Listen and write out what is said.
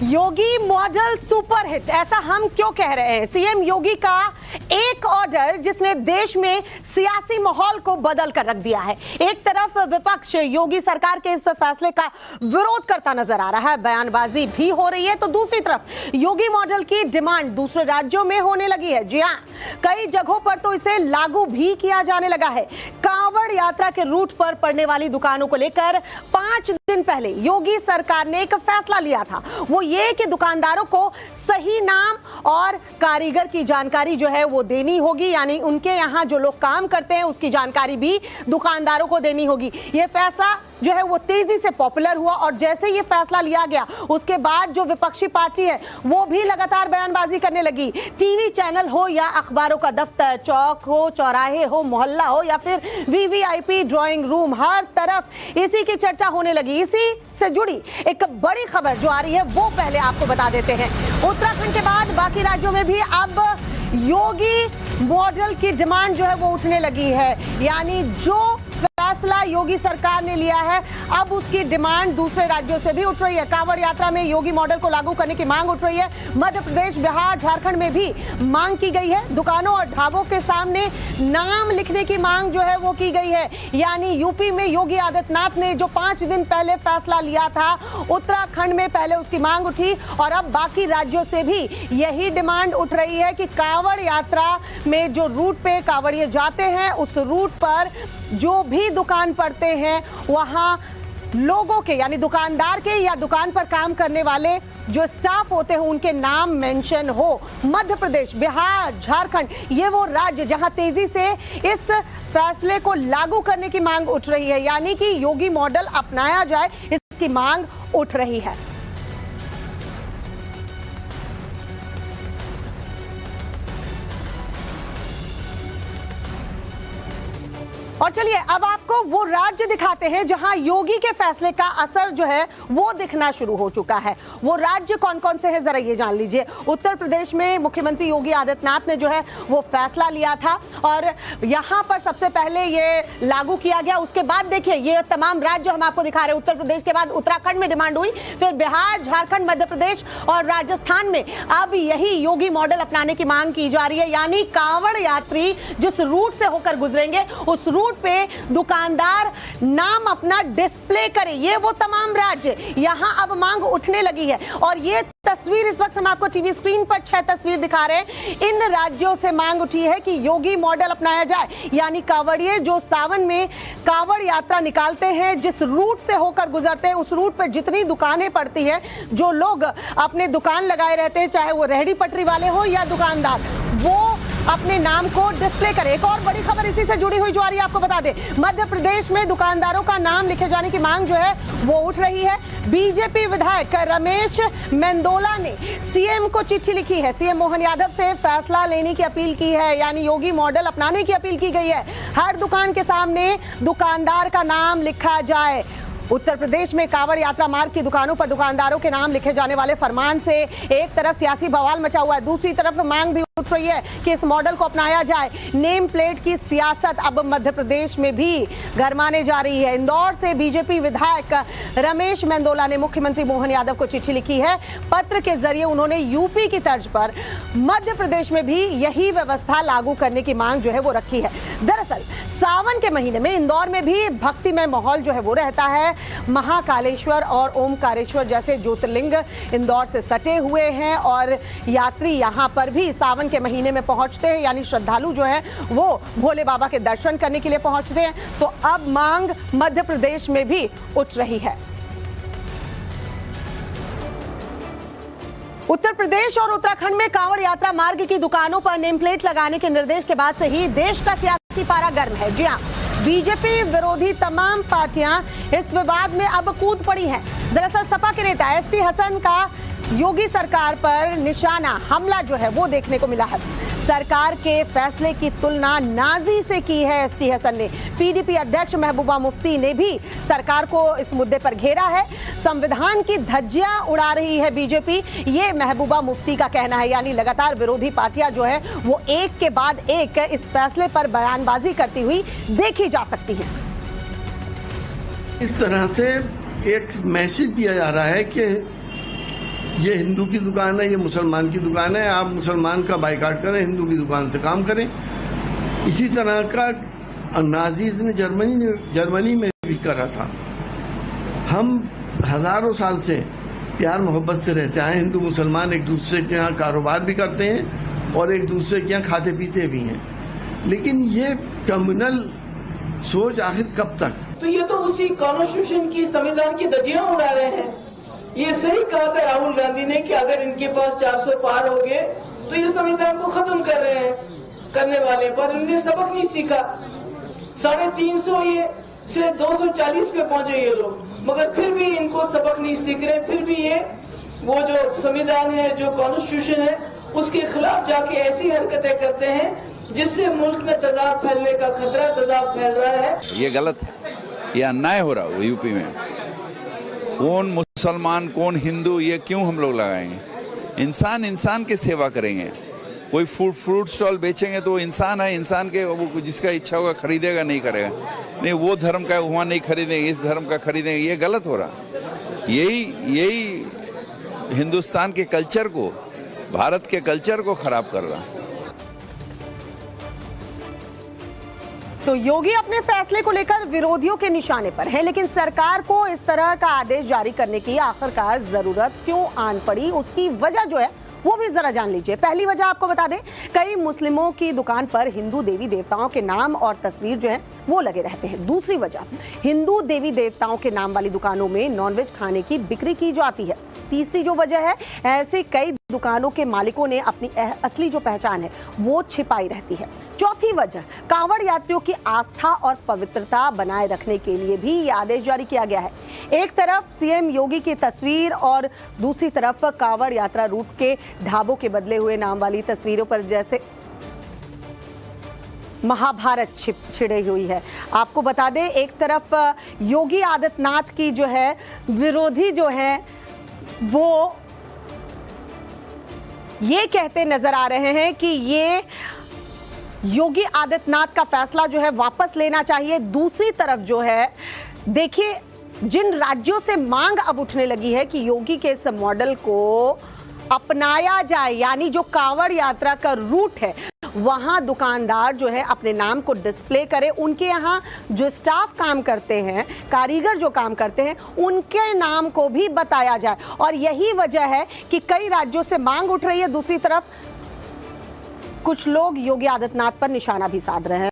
योगी model superhit, ऐसा हम क्यों कह रहे हैं? सीएम योगी का एक ऑर्डर जिसने देश में सियासी माहौल को बदल कर रख दिया है। एक तरफ विपक्ष योगी सरकार के इस फैसले का विरोध करता नजर आ रहा है, बयानबाजी भी हो रही है, तो दूसरी तरफ योगी मॉडल की डिमांड दूसरे राज्यों में होने लगी है। जी हां, कई जगहों पर तो इसे लागू भी किया जाने लगा है। कांवड़ यात्रा के रूट पर पड़ने वाली दुकानों को लेकर 5 दिन पहले योगी सरकार ने एक फैसला लिया था, वो ये कि दुकानदारों को सही नाम और कारीगर की जानकारी जो है वो देनी होगी, यानी उनके यहाँ जो लोग काम करते हैं उसकी जानकारी भी दुकानदारों को देनी होगी। ये फैसला जो है वो तेजी से पॉपुलर हुआ और जैसे ये फैसला लिया गया उसके बाद जो विपक्षी पार्टी है वो भी लगातार बयानबाजी करने लगी। टीवी चैनल हो या अखबारों का दफ्तर, चौक हो, चौराहे हो, मोहल्ला हो या फिर वीवीआईपी ड्राइंग रूम, हर तरफ इसी की चर्चा होने लगी। इसी से जुड़ी एक बड़ी खबर जो आ रही है वो पहले आपको बता देते हैं। उत्तराखंड के बाद बाकी राज्यों में भी अब योगी मॉडल की डिमांड जो है वो उठने लगी है, यानी जो फैसला योगी सरकार ने लिया है अब उसकी डिमांड दूसरे राज्यों से भी उठ रही है। कांवड़ यात्रा में योगी मॉडल को लागू करने की मांग उठ रही है। मध्य प्रदेश, बिहार, झारखंड में भी मांग की गई है। दुकानों और ढाबों के सामने नाम लिखने की मांग जो है वो की गई है, यानी यूपी में योगी आदित्यनाथ ने जो 5 दिन पहले फैसला लिया था, उत्तराखंड में पहले उसकी मांग उठी और अब बाकी राज्यों से भी यही डिमांड उठ रही है कि कांवड़ यात्रा में जो रूट पे कांवड़िए जाते हैं उस रूट पर जो भी दुकान पड़ते हैं वहां लोगों के, यानी दुकानदार के या दुकान पर काम करने वाले जो स्टाफ होते हैं उनके नाम मेंशन हो। मध्य प्रदेश, बिहार, झारखंड ये वो राज्य जहां तेजी से इस फैसले को लागू करने की मांग उठ रही है, यानी कि योगी मॉडल अपनाया जाए इसकी मांग उठ रही है। और चलिए अब आपको वो राज्य दिखाते हैं जहां योगी के फैसले का असर जो है वो दिखना शुरू हो चुका है। वो राज्य कौन कौन से हैं जरा ये जान लीजिए। उत्तर प्रदेश में मुख्यमंत्री योगी आदित्यनाथ ने जो है वो फैसला लिया था और यहां पर सबसे पहले ये लागू किया गया। उसके बाद देखिए ये तमाम राज्य हम आपको दिखा रहे हैं। उत्तर प्रदेश के बाद उत्तराखंड में डिमांड हुई, फिर बिहार, झारखंड, मध्य प्रदेश और राजस्थान में अब यही योगी मॉडल अपनाने की मांग की जा रही है, यानी कांवड़ यात्री जिस रूट से होकर गुजरेंगे उस रूट पे दुकानदार नाम अपना डिस्प्ले करे। ये वो तमाम राज्य यहां अब मांग उठने लगी है और ये तस्वीर इस वक्त हम आपको टीवी स्क्रीन पर 6 तस्वीर दिखा रहे हैं। इन राज्यों से मांग उठी है कि योगी मॉडल अपनाया जाए, यानी कांवड़िए जो सावन में कांवड़ यात्रा निकालते हैं, जिस रूट से होकर गुजरते हैं उस रूट पर जितनी दुकानें पड़ती है, जो लोग अपने दुकान लगाए रहते हैं, चाहे वो रेहड़ी पटरी वाले हो या दुकानदार, वो अपने नाम को डिस्प्ले करे। एक और बड़ी खबर इसी से जुड़ी हुई जो आ रही है आपको बता दें, मध्य प्रदेश में दुकानदारों का नाम लिखे जाने की मांग जो है वो उठ रही है। बीजेपी विधायक रमेश मेंदोला ने सीएम को चिट्ठी लिखी है, सीएम मोहन यादव से फैसला लेने की अपील की है, यानी योगी मॉडल अपनाने की अपील की गई है। हर दुकान के सामने दुकानदार का नाम लिखा जाए। उत्तर प्रदेश में कांवड़ यात्रा मार्ग की दुकानों पर दुकानदारों के नाम लिखे जाने वाले फरमान से एक तरफ सियासी बवाल मचा हुआ है, दूसरी तरफ मांग भी उठ रही है कि इस मॉडल को अपनाया जाए। नेम प्लेट की सियासत अब मध्य प्रदेश में भी गरमाने जा रही है। इंदौर से बीजेपी विधायक रमेश मेंदोला ने मुख्यमंत्री मोहन यादव को चिट्ठी लिखी है। पत्र के जरिए उन्होंने यूपी की तर्ज पर मध्य प्रदेश में भी यही व्यवस्था लागू करने की मांग जो है वो रखी है। दरअसल सावन के महीने में इंदौर में भी भक्तिमय माहौल जो है वो रहता है। महाकालेश्वर और ओमकारेश्वर जैसे ज्योतिर्लिंग इंदौर से सटे हुए हैं और यात्री यहां पर भी सावन के महीने में पहुंचते हैं, यानी श्रद्धालु जो है वो भोले बाबा के दर्शन करने के लिए पहुंचते हैं। तो अब मांग मध्य प्रदेश में भी उठ रही है। उत्तर प्रदेश और उत्तराखंड में कांवड़ यात्रा मार्ग की दुकानों पर नेम प्लेट लगाने के निर्देश के बाद से ही देश का सियासी पारा गर्म है। जी हां, बीजेपी विरोधी तमाम पार्टियां इस विवाद में अब कूद पड़ी हैं। दरअसल सपा के नेता एसटी हसन का योगी सरकार पर निशाना हमला जो है वो देखने को मिला है। सरकार के फैसले की तुलना नाजी से की है एसटी हसन ने। पीडीपी अध्यक्ष महबूबा मुफ्ती ने भी सरकार को इस मुद्दे पर घेरा है। संविधान की धज्जियां उड़ा रही है बीजेपी, ये महबूबा मुफ्ती का कहना है, यानी लगातार विरोधी पार्टियां जो है वो एक के बाद एक इस फैसले पर बयानबाजी करती हुई देखी जा सकती है। इस तरह से एक मैसेज दिया जा रहा है कि ये हिंदू की दुकान है, ये मुसलमान की दुकान है, आप मुसलमान का बाइकाट करें, हिंदू की दुकान से काम करें। इसी तरह का नाजीज ने जर्मनी में भी करा था। हम हजारों साल से प्यार मोहब्बत से रहते आए। हिंदू मुसलमान एक दूसरे के यहाँ कारोबार भी करते हैं और एक दूसरे के यहाँ खाते पीते भी हैं, लेकिन ये कम्युनल सोच आखिर कब तक? तो ये तो उसी कॉन्स्टिट्यूशन की, संविधान की धज्जियां उड़ा रहे हैं। ये सही कहा था राहुल गांधी ने कि अगर इनके पास 400 पार हो गए तो ये संविधान को खत्म कर रहे हैं, करने वाले, पर इन्हें सबक नहीं सीखा। 350 ये से 240 पे पहुंचे ये लोग, मगर फिर भी इनको सबक नहीं सीख रहे। फिर भी ये वो जो संविधान है, जो कॉन्स्टिट्यूशन है, उसके खिलाफ जाके ऐसी हरकतें करते हैं जिससे मुल्क में तजाद फैलने का खतरा, तजाद फैल रहा है। ये गलत है, ये अन्याय हो रहा है यूपी में। कौन मुसलमान कौन हिंदू, ये क्यों हम लोग लगाएंगे? इंसान इंसान की सेवा करेंगे। कोई फ्रूट स्टॉल बेचेंगे तो इंसान है, इंसान के वो जिसका इच्छा होगा खरीदेगा, नहीं करेगा। नहीं, वो धर्म का वहाँ नहीं खरीदेंगे, इस धर्म का खरीदेंगे, ये गलत हो रहा। यही हिंदुस्तान के कल्चर को, भारत के कल्चर को खराब कर रहा। तो योगी अपने फैसले को लेकर विरोधियों के निशाने पर है, लेकिन सरकार को इस तरह का आदेश जारी करने की आखिरकार जरूरत क्यों आन पड़ी, उसकी वजह जो है वो भी जरा जान लीजिए। पहली वजह आपको बता दें, कई मुस्लिमों की दुकान पर हिंदू देवी देवताओं के नाम और तस्वीर जो है वो लगे रहते हैं। दूसरी वजह, हिंदू देवी देवताओं के नाम वाली दुकानों में नॉनवेज खाने की बिक्री की जाती है। तीसरी जो वजह है, ऐसे कई दुकानों के मालिकों ने अपनी असली जो पहचान है वो छिपाई रहती है। चौथी वजह, कांवड़ यात्रियों की आस्था और पवित्रता बनाए रखने के लिए भी ये आदेश जारी किया गया है। एक तरफ सीएम योगी की तस्वीर और दूसरी तरफ कांवड़ यात्रा रूट के ढाबों के बदले हुए नाम वाली तस्वीरों पर जैसे महाभारत छिड़ी हुई है। आपको बता दें, एक तरफ योगी आदित्यनाथ की जो है विरोधी जो है वो ये कहते नजर आ रहे हैं कि ये योगी आदित्यनाथ का फैसला जो है वापस लेना चाहिए। दूसरी तरफ जो है, देखिए, जिन राज्यों से मांग अब उठने लगी है कि योगी के इस मॉडल को अपनाया जाए, यानी जो कांवड़ यात्रा का रूट है वहां दुकानदार जो है अपने नाम को डिस्प्ले करे, उनके यहाँ जो स्टाफ काम करते हैं, कारीगर जो काम करते हैं, उनके नाम को भी बताया जाए। और यही वजह है कि कई राज्यों से मांग उठ रही है। दूसरी तरफ कुछ लोग योगी आदित्यनाथ पर निशाना भी साध रहे हैं।